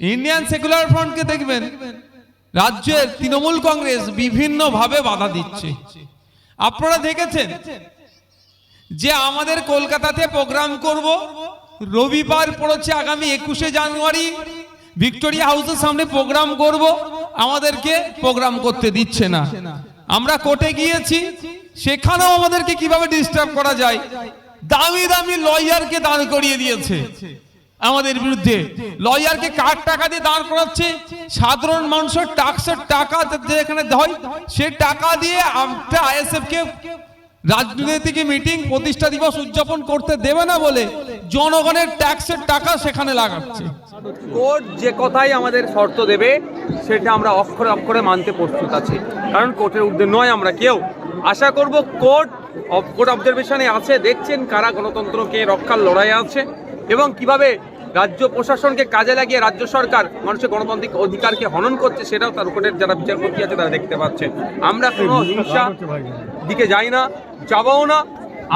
Indian secular ফ্রন্টকে দেখবেন রাজ্যের তৃণমূল কংগ্রেস বিভিন্নভাবে বাধা দিচ্ছে। আপনারা দেখেছেন যে আমাদের কলকাতাতে প্রোগ্রাম করব, রবিবার পড়েছে আগামী 21শে জানুয়ারি, ভিক্টোরিয়া হাউসের সামনে প্রোগ্রাম করব, আমাদেরকে প্রোগ্রাম করতে দিচ্ছে না। আমরা কোর্টে গিয়েছি, সেখানেও আমাদেরকে কিভাবে ডিস্টার্ব করা যায়, দামি দামি লয়ারকে দাঁড় করিয়ে দিয়েছে আমাদের বিরুদ্ধে। লয়ারকে কার টাকা দিয়ে দাঁড় করাচ্ছে? সাধারণ মানুষের ট্যাক্সের টাকা যেখানে হয় সে টাকা দিয়ে একটা আইএসএফ কে রাজনৈতিক মিটিং প্রতিষ্ঠা দিবস উদযাপন করতে দেবে না বলে জনগণের ট্যাক্সের টাকা সেখানে লাগাচ্ছে। কোর্ট যে কথাই আমাদের শর্ত দেবে সেটা আমরা অক্ষরে অক্ষরে মানতে প্রস্তুত আছি, কারণ কোর্টের ঊর্ধ্বে নয় আমরা কেউ। আশা করব কোর্ট অবজারভেশনে আছে, দেখছেন কারা গণতন্ত্রকে রক্ষার লড়াই আছে এবং কিভাবে রাজ্য প্রশাসনকে কাজে লাগিয়ে রাজ্য সরকার মানুষের গণতান্ত্রিক অধিকারকে হনন করছে, সেটাও তার কোর্টের যারা বিচারপতি আছে তারা দেখতে পাচ্ছে। আমরা কোনো হিংসা দিকে যাই না, যাবও না।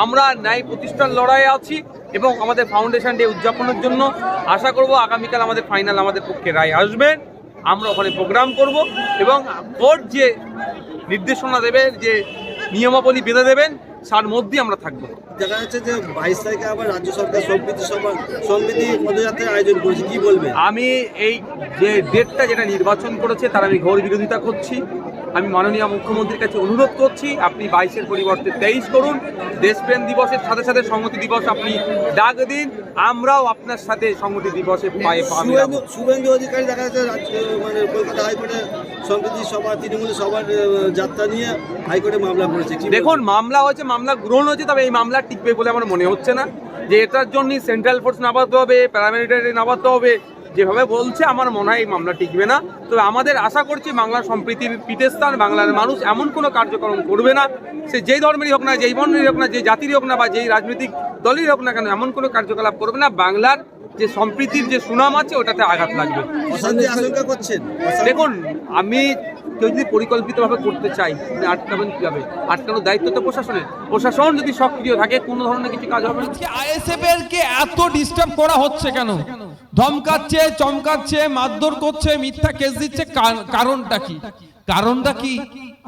আমরা ন্যায় প্রতিষ্ঠার লড়াইয়ে আছি এবং আমাদের ফাউন্ডেশন ডে উদযাপনের জন্য আশা করব আগামীকাল আমাদের ফাইনাল আমাদের পক্ষে রায় আসবেন, আমরা ওখানে প্রোগ্রাম করব এবং কোর্ট যে নির্দেশনা দেবে, যে নিয়মাবলী বেঁধে দেবেন, তার মধ্যেই আমরা থাকবো। দেখা যাচ্ছে যে 22 তারিখে আবার রাজ্য সরকার সম্প্রীতি পদযাত্রার আয়োজন করেছে, কি বলবে? আমি এই যে ডেটটা যেটা নির্বাচন করেছে তার আমি ঘোর বিরোধিতা করছি। আমি মাননীয় মুখ্যমন্ত্রীর কাছে অনুরোধ করছি, আপনি 22-এর পরিবর্তে 23 করুন। দেশপ্রেম দিবসের সাথে সাথে সংহতি দিবস আপনি ডাক দিন, আমরাও আপনার সাথে সংহতি দিবসে পায়ে পা মেলাবো। শুভেন্দু অধিকারী দেখা যাচ্ছে মানে কলকাতা হাইকোর্টে সম্প্রীতি সভা তৃণমূলের সবার যাত্রা নিয়ে হাইকোর্টে মামলা করেছে। দেখুন, মামলা হয়েছে, মামলা গ্রহণ হয়েছে, তবে এই মামলা টিকবে বলে আমার মনে হচ্ছে না। যে এটার জন্য সেন্ট্রাল ফোর্স নামাতে হবে, প্যারামিলিটারি নামাতে হবে, যেভাবে বলছে আমার মনে হয় এই মামলা টিকবে না। তবে আমাদের আশা করছি বাংলার সম্প্রীতির পীঠস্থান বাংলার মানুষ এমন কোনো কার্যক্রম করবে না, সে যেই ধর্মেরই হোক না, যেই বর্ণেরই হোক না, যেই জাতিরই হোক না বা যেই রাজনৈতিক দলেরই হোক না কেন, এমন কোনো কার্যকলাপ করবে না বাংলার যে সম্প্রীতির যে সুনাম আছে ওটাতে আঘাত লাগবে। অশান্তি আশঙ্কা করছেন? দেখুন, আমি কেউ যদি পরিকল্পিতভাবে করতে চাই, আটকাবেন কীভাবে? আটকানোর দায়িত্ব তো প্রশাসনের। প্রশাসন যদি সক্রিয় থাকে কোনো ধরনের কিছু কাজ হবে না। আইএসএফ এর কে এত ডিস্টার্ব করা হচ্ছে কেন? ধমকাচ্ছে, চমকাচ্ছে, মারধর করছে, মিথ্যা কেস দিচ্ছে, কারণটা কি? কারণটা কি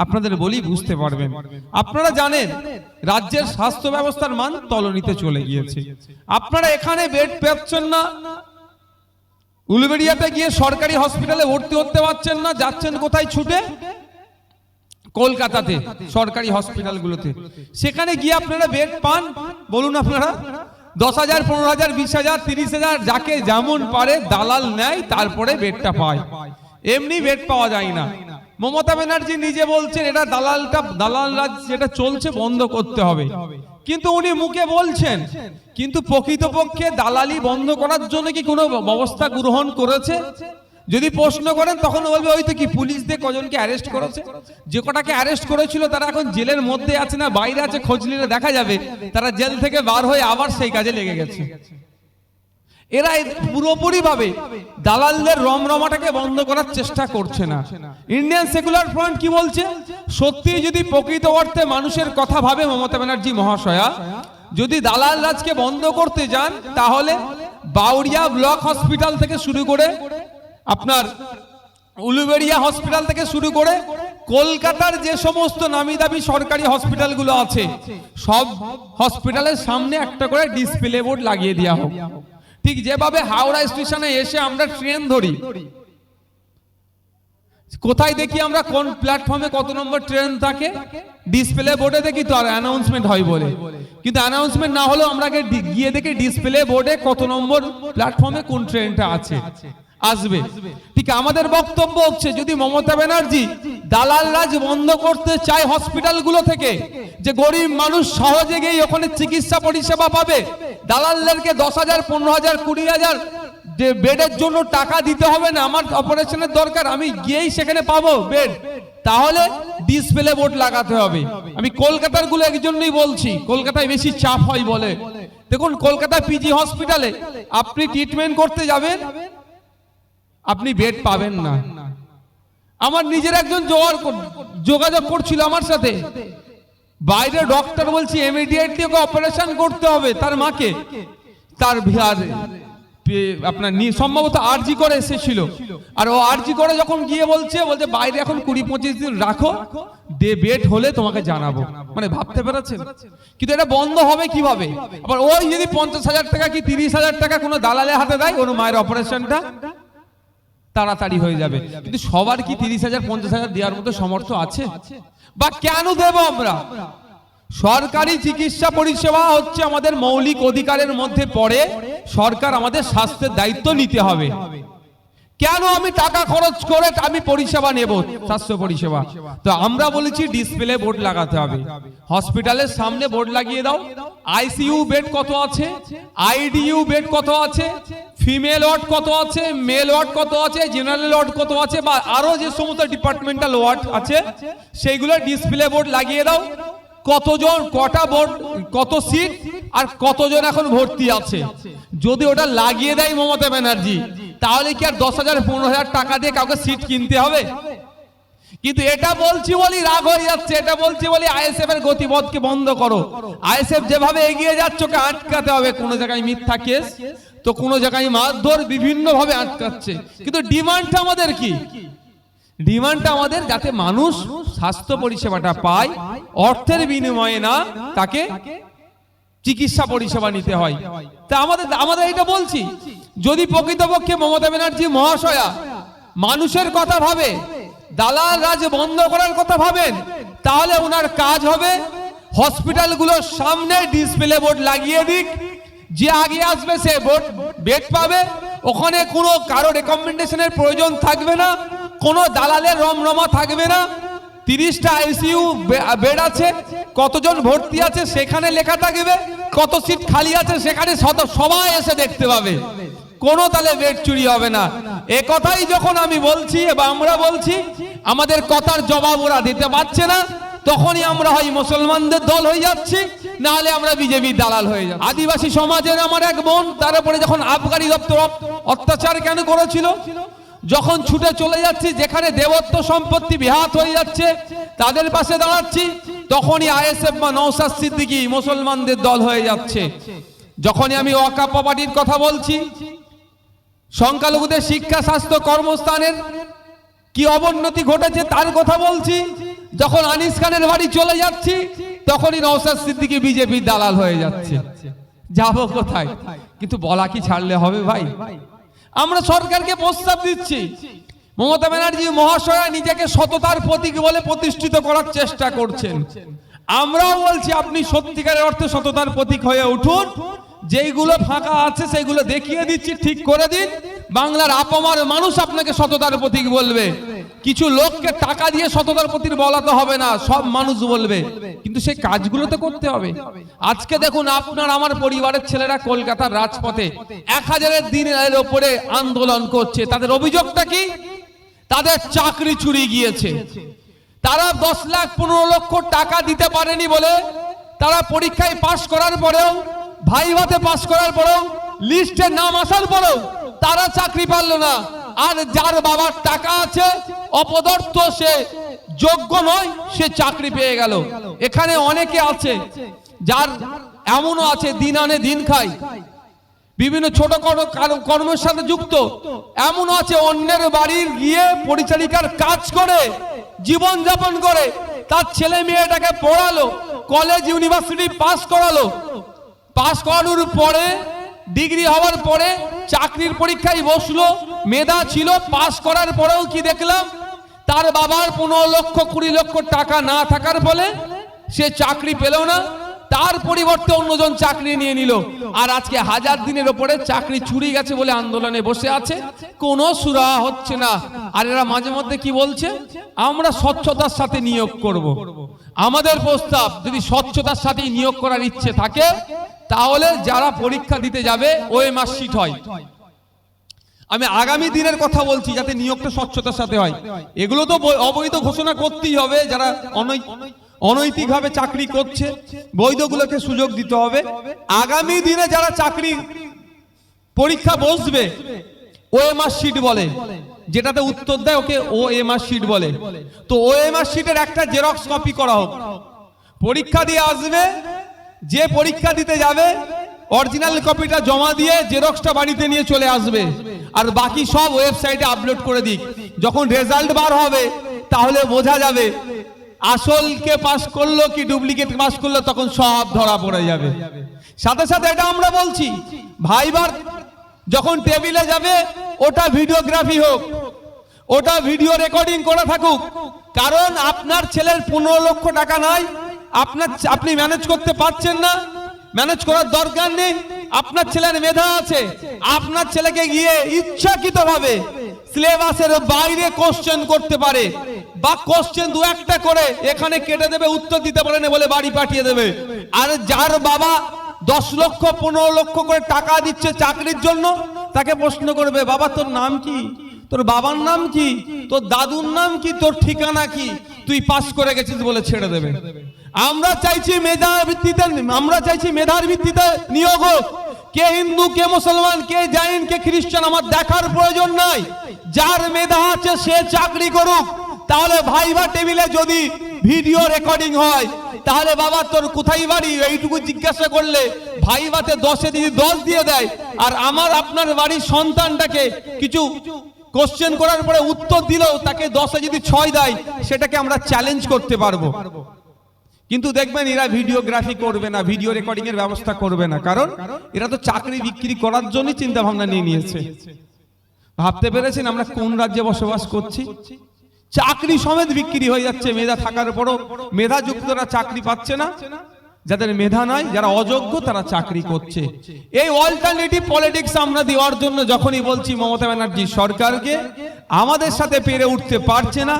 আপনাদের বলি, বুঝতে পারবেন। আপনারা জানেন রাজ্যের স্বাস্থ্য ব্যবস্থার মান তলানিতে চলে গিয়েছে। আপনারা এখানে বেড পাচ্ছেন না, উলুবেড়িয়াতে গিয়ে সরকারি হসপিটালে ভর্তি হতে পারছেন না, যাচ্ছেন কোথায়? ছুটে কলকাতাতে সরকারি হসপিটালগুলোতে। সেখানে গিয়ে আপনারা বেড পান? বলুন আপনারা 10,000, 15,000, 20,000, 30,000 যাকে যেমন পারে দালাল নেয়, তারপরে বেডটা পায়। এমনি বেড পাওয়া যায় না। মমতা ব্যানার্জি নিজে বলছেন এটা দালাল রাজ যেটা চলছে বন্ধ করতে হবে, কিন্তু উনি মুখে বলছেন, কিন্তু প্রকৃতপক্ষে দালালি বন্ধ করার জন্য কি কোনো ব্যবস্থা গ্রহণ করেছে? যদি প্রশ্ন করেন তখন বলবে ওই তো কি পুলিশ দিয়ে কজনকে অ্যারেস্ট করেছে, যে কটাকে অ্যারেস্ট করেছিল তারা এখন জেলের মধ্যে আছে না বাইরে আছে, খোঁজ নিলে দেখা যাবে তারা জেল থেকে বার হয়ে আবার সেই কাজে লেগে গেছে। এরা পুরোপুরি ভাবে দালালদের রমরমাটাকে বন্ধ করার চেষ্টা করছে না। ইন্ডিয়ান সেকুলার ফ্রন্ট কি বলছে? সত্যি যদি প্রকৃত অর্থে মানুষের কথা ভাবে মমতা ব্যানার্জি মহাশয়া, যদি দালাল রাজকে বন্ধ করতে যান তাহলে বাউরিয়া ব্লক হসপিটাল থেকে শুরু করে আপনার উলুবেড়িয়া হসপিটাল থেকে শুরু করে কলকাতার যে সমস্ত নামি দামি সরকারি হসপিটালগুলো আছে সব হসপিটালের সামনে একটা করে ডিসপ্লে বোর্ড লাগিয়ে দেওয়া হোক। ঠিক যেভাবে হাওড়া স্টেশনে এসে আমরা ট্রেন ধরি, কোথায় দেখি আমরা কোন প্ল্যাটফর্মে কত নম্বর ট্রেন থাকে, ডিসপ্লে বোর্ডে দেখি তো, আর অ্যানাউন্সমেন্ট হয় বলে। কিন্তু অ্যানাউন্সমেন্ট না হলেও আমরা গিয়ে দেখি ডিসপ্লে বোর্ডে কত নম্বর প্ল্যাটফর্মে কোন ট্রেনটা আসবে। ঠিক আমাদের বক্তব্য হচ্ছে, যদি মমতা ব্যানার্জি দালাল রাজ বন্ধ করতে চায় হসপিটালগুলো থেকে, যে গরিব মানুষ সহজে গিয়ে ওখানে চিকিৎসা পরিষেবা পাবে, দালালদেরকে 10,000, 15,000, 20,000 বেডের জন্য টাকা দিতে হবে না, আমার অপারেশনের দরকার আমি গিয়েই সেখানে পাবো বেড, তাহলে ডিসপ্লে বোর্ড লাগাতে হবে। আমি কলকাতার গুলো একজন্যই বলছি, কলকাতায় বেশি চাপ হয় বলে। দেখুন, কলকাতা পিজি হসপিটালে আপনি ট্রিটমেন্ট করতে যাবেন, আপনি বেড পাবেন না। আমার নিজের একজন যোগাযোগ করছিল আমার সাথে, বাইরে ডক্টর বলছি ইমিডিয়েটলি ওকে অপারেশন করতে হবে তার মাকে, তার আপনার সম্ভবত আরজি করে এসেছিল, আর ও আরজি করে যখন গিয়ে বলছে বাইরে এখন 20-25 দিন রাখো, বেড হলে তোমাকে জানাবো। মানে ভাবতে পেরেছেন? কিন্তু এটা বন্ধ হবে কিভাবে? আবার ওই যদি 50,000 টাকা কি 30,000 টাকা কোনো দালালের হাতে দেয়, ওর মায়ের অপারেশনটা তাড়াতাড়ি হয়ে যাবে। কিন্তু সবার কি 30,000 50,000 দেওয়ার মতো সামর্থ্য আছে? বা কেন দেব আমরা? সরকারি চিকিৎসা পরিষেবা হচ্ছে আমাদের মৌলিক অধিকারের মধ্যে পড়ে। সরকার আমাদের স্বাস্থ্যের দায়িত্ব নিতে হবে। কেন আমি টাকা খরচ করে আমি পরিষেবা নেব, স্বাস্থ্য পরিষেবা? তো আমরা বলেছি ডিসপ্লে বোর্ড লাগাতে হবে। হসপিটালের সামনে বোর্ড লাগিয়ে দাও, আইসিইউ বেড কত আছে, আইডিইউ বেড কত আছে, ফিমেল ওয়ার্ড কত আছে, মেল ওয়ার্ড কত আছে, জেনারেল ওয়ার্ড কত আছে, বা আরো যে সমস্ত ডিপার্টমেন্টাল ওয়ার্ড আছে সেইগুলো ডিসপ্লে বোর্ড লাগিয়ে দাও। কতজন, কটা বোর্ড, কত সিট, আর কতজন এখন ভর্তি আছে। যদি ওটা লাগিয়ে দেয় মমতা ব্যানার্জি, তাহলে কি আর 10,000 15,000 টাকা দিয়ে কাউকে সিট কিনতে হবে? কিন্তু এটা বলছি বলি রাগ হয়ে যাচ্ছে, এটা বলছি বলি আইএসএফ এর গতিপথকে বন্ধ করো। আইএসএফ যেভাবে এগিয়ে যাচ্ছে ওকে আটকাতে হবে। কোনো জায়গায় মিথ্যা কেস, তো কোনো জায়গায় মারধর, বিভিন্ন ভাবে আটকাচ্ছে। কিন্তু ডিমান্ডটা আমাদের কি? ডিমান্ডটা আমাদের যাতে মানুষ স্বাস্থ্য পরিষেবাটা পায়, অর্থের বিনিময়ে না তাকে চিকিৎসা পরিষেবা নিতে হয়। তা আমাদের এটা বলছি, যদি প্রকৃতপক্ষে মমতা ব্যানার্জি মহাশয়া মানুষের কথা ভাবে, দালাল রাজ বন্ধ করার কথা ভাবেন, তাহলে ওনার কাজ হবে হসপিটালগুলোর সামনে ডিসপ্লে বোর্ড লাগিয়ে দিক। যে আগে আসবে সে বেড পাবে। ওখানে কোনো কারো রেকমেন্ডেশনের প্রয়োজন থাকবে না, কোনো দালালের রমরমা থাকবে না। 30টা আইসিইউ বেড আছে, কতজন ভর্তি আছে সেখানে লেখা থাকবে, কত সিট খালি আছে সেখানে সবাই এসে দেখতে পাবে। কোনো তাহলে বেড চুরি হবে না। এ কথাই যখন আমি বলছি বা আমরা বলছি, আমাদের কথার জবাব ওরা দিতে পারছে না, তখনই আমরা হয় মুসলমানদের দল হয়ে যাচ্ছি, না হলে আমরা বিজেপি দালাল হয়ে যাচ্ছি। আদিবাসী সমাজের আমার এক বোন, তার উপরে যখন আবগারি দপ্তর অত্যাচার কেন করেছিল, যখন ছুটে চলে যাচ্ছি, যেখানে দেবত্ব সম্পত্তি বিহাত হয়ে যাচ্ছে তাদের পাশে দাঁড়াচ্ছি, তখনই আইএসএফ বা নওশাদ সিদ্দিকী মুসলমানদের দল হয়ে যাচ্ছে। যখনই আমি ওয়াকাফ প্রপার্টির কথা বলছি, সংখ্যালঘুদের শিক্ষা, স্বাস্থ্য, কর্মস্থানের কি অবনতি ঘটেছে তার কথা বলছি, যখন আনিস খানের বাড়ি চলে যাচ্ছি, তখনই নওশাদ সিদ্দিকী বিজেপির দালাল হয়ে যাচ্ছে। যাব কোথায়? কিন্তু বলা কি ছাড়লে হবে ভাই? আমরা সরকারকে প্রস্তাব দিচ্ছি, মমতা ব্যানার্জি মহাশয়া নিজেকে সততার প্রতীক বলে প্রতিষ্ঠিত করার চেষ্টা করছেন। আমরাও বলছি আপনি সত্যিকারের অর্থে সততার প্রতীক হয়ে উঠুন। যেইগুলো ফাঁকা আছে সেইগুলো দেখিয়ে দিচ্ছি, ঠিক করে দিন। বাংলার আপামর মানুষ আপনাকে সততার প্রতীক বলবে। কিছু লোককে টাকা দিয়ে সততার প্রতীক বলাতে হবে না, সব মানুষ বলবে। কিন্তু সেই কাজগুলো তো করতে হবে। আজকে দেখুন, আপনার আমার পরিবারের ছেলেরা কলকাতার রাজপথে 1000 দিনের ওপরে আন্দোলন করছে। তাদের অভিযোগটা কি? তাদের চাকরি চুরি গিয়েছে। তারা 10 লাখ 15 লক্ষ টাকা দিতে পারেনি বলে তারা পরীক্ষায় পাশ করার পরেও, ভাইভাতে পাশ করার পরেও, লিস্টে নাম আসার পরেও তারা চাকরি পেল না। আর যার বাবার টাকা আছে, অপদার্থ, সে যোগ্য নয়, সে চাকরি পেয়ে গেল। এখানে অনেকে আছে, যার এমনও আছে দিন আনে দিন খায়, বিভিন্ন ছোট কর্মের সাথে যুক্ত। এমনও আছে অন্যের বাড়ির গিয়ে পরিচারিকার কাজ করে জীবন যাপন করে, তার ছেলে মেয়েটাকে পড়ালো, কলেজ ইউনিভার্সিটি পাস করালো। পাস করানোর পরে, ডিগ্রি হওয়ার পরে চাকরির পরীক্ষায় বসলো, মেধা ছিল, পাস করার পরেও কি দেখলাম, তার বাবার 15 লক্ষ 20 লক্ষ টাকা না থাকার ফলে সে চাকরি পেল না। তার পরিবর্তে অন্যজন চাকরি নিয়ে নিল। আর আজকে 1000 দিনের ওপরে চাকরি চুরি গেছে বলে আন্দোলনে বসে আছে, কোনো সুরাহা হচ্ছে না। আর এরা মাঝে মধ্যে কি বলছে, আমরা স্বচ্ছতার সাথে নিয়োগ করব। আমাদের প্রস্তাব, যদি স্বচ্ছতার সাথে নিয়োগ করার ইচ্ছে থাকে, তাহলে যারা পরীক্ষা দিতে যাবে ওএমআর শিট হয়। আমি আগামী দিনের কথা বলছি, যাতে নিয়োগটা স্বচ্ছতার সাথে হয়। এগুলো তো অবৈধ ঘোষণা করতেই হবে। যারা অনৈতিকভাবে চাকরি করছে, বৈধগুলোকে সুযোগ দিতে হবে। আগামী দিনে যারা চাকরি পরীক্ষা বসবে, ওএমআর শিট বলে, যেটাতে উত্তর দেয় ওকে ওএমআর শিট বলে। তো ওএমআর শিটের একটা জেরক্স কপি করা হোক। পরীক্ষা দিয়ে আসবে, যে পরীক্ষা দিতে যাবে অরিজিনাল কপিটা জমা দিয়ে জেরক্সটা বাড়িতে নিয়ে চলে আসবে, আর বাকি সব ওয়েবসাইটে আপলোড করে দিক। যখন রেজাল্ট বার হবে তাহলে বোঝা যাবে আসল কে পাস করলো কি ডুপ্লিকেট পাস করলো, তখন সব ধরা পড়ে যাবে। সাথে সাথে এটা আমরা বলছি, ভাইবার যখন টেবিলে যাবে ওটা ভিডিওগ্রাফি হোক, ওটা ভিডিও রেকর্ডিং করে থাকুক। কারণ আপনার ছেলের 15 লক্ষ টাকা নাই, আপনি ম্যানেজ করতে পারছেন না, ম্যানেজ করার দরকার নেই। আপনার ছেলের মেধা আছে, আপনার ছেলেকে গিয়ে ইচ্ছাকৃতভাবে সিলেবাসের বাইরে কোশ্চেন করতে পারে, বা কোশ্চেন দু একটা করে এখানে কেটে দেবে, উত্তর দিতে পারে না বলে বাড়ি পাঠিয়ে দেবে। আর যার বাবা 10 লক্ষ 15 লক্ষ করে টাকা দিচ্ছে চাকরির জন্য, তাকে প্রশ্ন করবে, বাবা তোর নাম কি, তোর বাবার নাম কি, তোর দাদুর নাম কি, তোর ঠিকানা কি, তুই পাস করে গেছিস বলে ছেড়ে দেবে। আমরা চাইছি মেধার ভিত্তিতে, আমরা চাইছি মেধার ভিত্তিতে নিয়োগ হোক। কে হিন্দু, কে মুসলমান, কে জৈন, কে খ্রিস্টান আমার দেখার প্রয়োজন নাই। যার মেধা আছে সে চাকরি করুক। তাহলে ভাইবা টেবিলে যদি ভিডিও রেকর্ডিং হয়, তাহলে বাবা তোর কোথায় বাড়ি এইটুকু জিজ্ঞাসা করলে ভাইবাতে 10-এ যদি 10 দিয়ে দেয়, আর আমার আপনার বাড়ির সন্তানটাকে কিছু কোশ্চেন করার পরে উত্তর দিলেও তাকে 10-এ যদি 6 দেয়, সেটাকে আমরা চ্যালেঞ্জ করতে পারবো। কিন্তু দেখবেন এরা ভিডিওগ্রাফি করবে না, ভিডিও রেকর্ডিং এর ব্যবস্থা করবে না, কারণ এরা তো চাকরি বিক্রি করার জন্য চিন্তা ভাবনা নিয়ে নিয়েছে। ভাবতে পেরেছেন আমরা কোন রাজ্যে বসবাস করছি? চাকরি সমেত বিক্রি হয়ে যাচ্ছে। মেধা থাকার পরও মেধাযুক্তরা চাকরি পাচ্ছে না, যাদের মেধা নাই, যারা অযোগ্য তারা চাকরি করছে। এই অল্টারনেটিভ পলিটিক্স আমরা দেওয়ার জন্য যখনই বলছি মমতা ব্যানার্জি সরকারকে, আমাদের সাথে পেরে উঠতে পারছে না,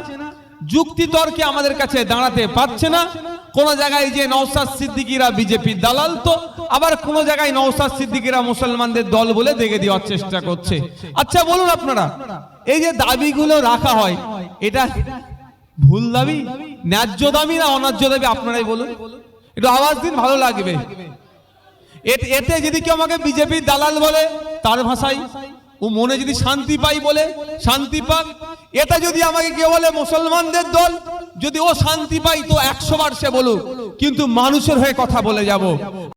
যুক্তি তর্কে আমাদের কাছে দাঁড়াতে পারছে না। কোন জায়গায় যে নওশাদ সিদ্দিকীরা বিজেপির দালাল, তো আবার কোন জায়গায় নওশাদ সিদ্দিকীরা মুসলমানদের দল বলে দেখে দেওয়ার চেষ্টা করছে। আচ্ছা বলুন আপনারা, এই যে দাবিগুলো রাখা হয়, এটা ভুল দাবি, ন্যায্য দাবি না অন্যায্য দাবি? আপনারাই বলুন, একটু আওয়াজ দিন, ভালো লাগবে। এতে যদি কেউ আমাকে বিজেপির দালাল বলে, তার ভাষায় ও মনে যদি শান্তি পাই বলে শান্তি পাক। এটা যদি আমাকে কেউ বলে মুসলমানদের দল, যদি ও শান্তি পাই তো 100 বার সে বলুক, কিন্তু মানুষের হয়ে কথা বলে যাব।